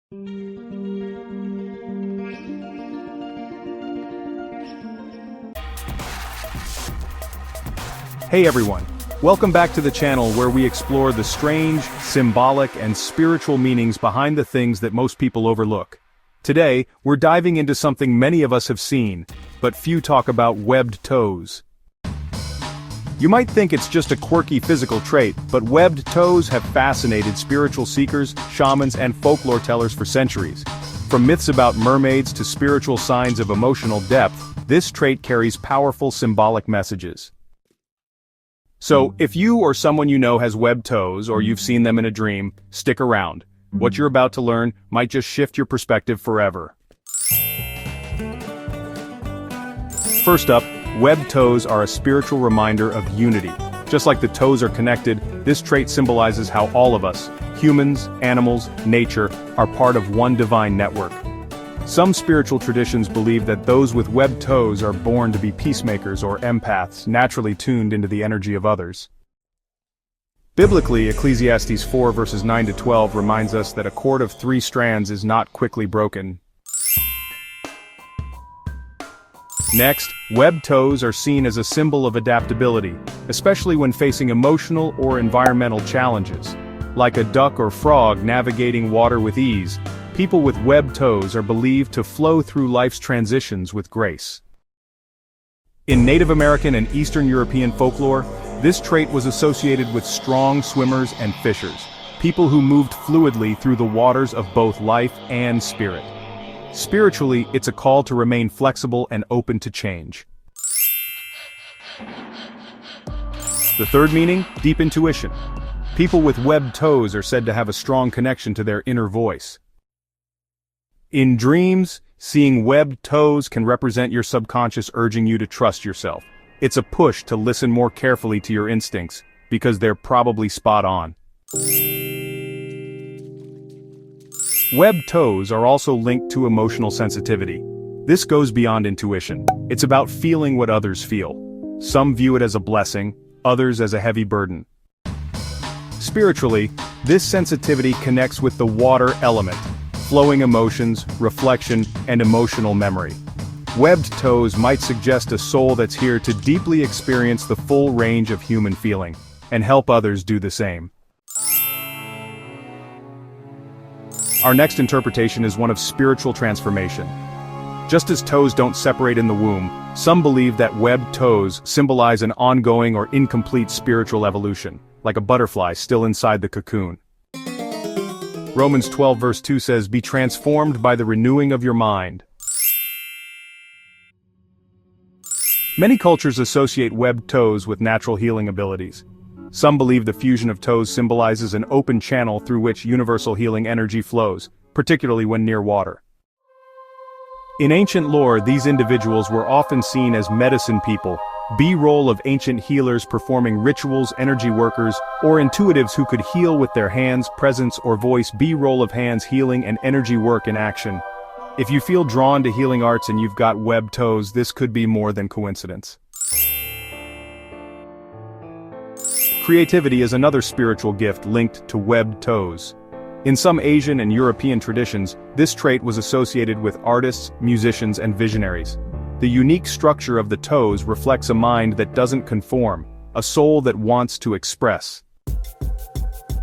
Hey everyone, welcome back to the channel where we explore the strange, symbolic, and spiritual meanings behind the things that most people overlook. Today, we're diving into something many of us have seen, but few talk about: webbed toes. You might think it's just a quirky physical trait, but webbed toes have fascinated spiritual seekers, shamans, and folklore tellers for centuries. From myths about mermaids to spiritual signs of emotional depth, this trait carries powerful symbolic messages. So, if you or someone you know has webbed toes, or you've seen them in a dream, stick around. What you're about to learn might just shift your perspective forever. First up, webbed toes are a spiritual reminder of unity. Just like the toes are connected, this trait symbolizes how all of us, humans, animals, nature, are part of one divine network. Some spiritual traditions believe that those with webbed toes are born to be peacemakers or empaths, naturally tuned into the energy of others. Biblically, Ecclesiastes 4 verses 9 to 12 reminds us that a cord of 3 strands is not quickly broken. Next, webbed toes are seen as a symbol of adaptability, especially when facing emotional or environmental challenges. Like a duck or frog navigating water with ease, people with webbed toes are believed to flow through life's transitions with grace. In Native American and Eastern European folklore, this trait was associated with strong swimmers and fishers, people who moved fluidly through the waters of both life and spirit. Spiritually, it's a call to remain flexible and open to change. The third meaning, deep intuition. People with webbed toes are said to have a strong connection to their inner voice. In dreams, seeing webbed toes can represent your subconscious urging you to trust yourself. It's a push to listen more carefully to your instincts, because they're probably spot on. Webbed toes are also linked to emotional sensitivity. This goes beyond intuition. It's about feeling what others feel. Some view it as a blessing, others as a heavy burden. Spiritually, this sensitivity connects with the water element, flowing emotions, reflection, and emotional memory. Webbed toes might suggest a soul that's here to deeply experience the full range of human feeling, and help others do the same. Our next interpretation is one of spiritual transformation. Just as toes don't separate in the womb, some believe that webbed toes symbolize an ongoing or incomplete spiritual evolution, like a butterfly still inside the cocoon. Romans 12 verse 2 says, "Be transformed by the renewing of your mind." Many cultures associate webbed toes with natural healing abilities. Some believe the fusion of toes symbolizes an open channel through which universal healing energy flows, particularly when near water. In ancient lore, these individuals were often seen as medicine people, B-roll of ancient healers performing rituals, energy workers, or intuitives who could heal with their hands, presence, or voice. B-roll of hands healing and energy work in action. If you feel drawn to healing arts and you've got webbed toes, this could be more than coincidence. Creativity is another spiritual gift linked to webbed toes. In some Asian and European traditions, this trait was associated with artists, musicians, and visionaries. The unique structure of the toes reflects a mind that doesn't conform, a soul that wants to express.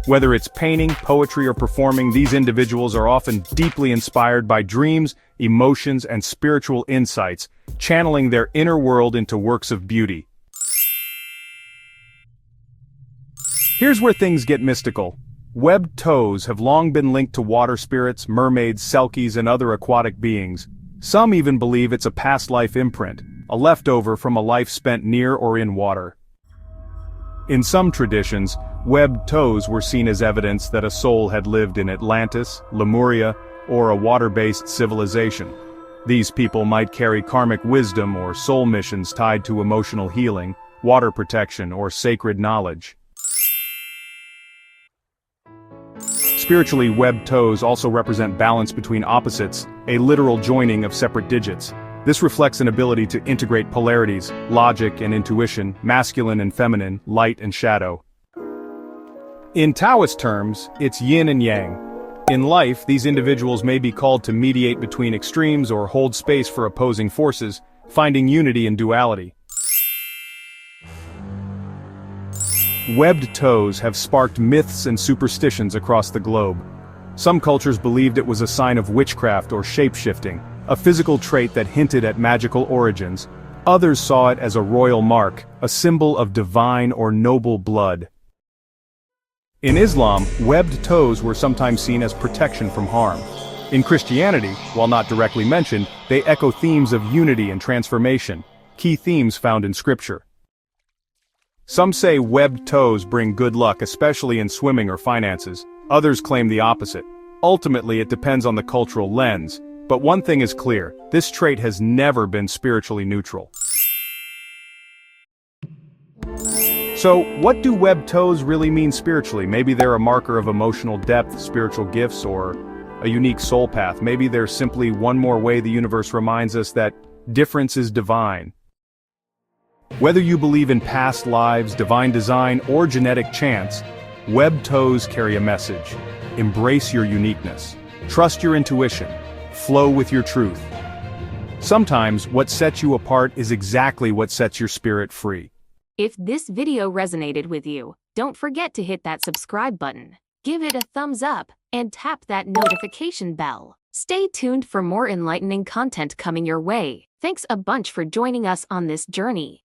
Whether it's painting, poetry, or performing, these individuals are often deeply inspired by dreams, emotions, and spiritual insights, channeling their inner world into works of beauty. Here's where things get mystical. Webbed toes have long been linked to water spirits, mermaids, selkies, and other aquatic beings. Some even believe it's a past life imprint, a leftover from a life spent near or in water. In some traditions, webbed toes were seen as evidence that a soul had lived in Atlantis, Lemuria, or a water-based civilization. These people might carry karmic wisdom or soul missions tied to emotional healing, water protection, or sacred knowledge. Spiritually, webbed toes also represent balance between opposites, a literal joining of separate digits. This reflects an ability to integrate polarities, logic and intuition, masculine and feminine, light and shadow. In Taoist terms, it's yin and yang. In life, these individuals may be called to mediate between extremes or hold space for opposing forces, finding unity in duality. Webbed toes have sparked myths and superstitions across the globe. Some cultures believed it was a sign of witchcraft or shape-shifting, a physical trait that hinted at magical origins. Others saw it as a royal mark, a symbol of divine or noble blood. In Islam, webbed toes were sometimes seen as protection from harm. In Christianity, while not directly mentioned, they echo themes of unity and transformation, key themes found in Scripture. Some say webbed toes bring good luck, especially in swimming or finances. Others claim the opposite. Ultimately, it depends on the cultural lens. But one thing is clear, this trait has never been spiritually neutral. So, what do webbed toes really mean spiritually? Maybe they're a marker of emotional depth, spiritual gifts, or a unique soul path. Maybe they're simply one more way the universe reminds us that difference is divine. Whether you believe in past lives, divine design, or genetic chance, webbed toes carry a message. Embrace your uniqueness. Trust your intuition. Flow with your truth. Sometimes, what sets you apart is exactly what sets your spirit free. If this video resonated with you, don't forget to hit that subscribe button, give it a thumbs up, and tap that notification bell. Stay tuned for more enlightening content coming your way. Thanks a bunch for joining us on this journey.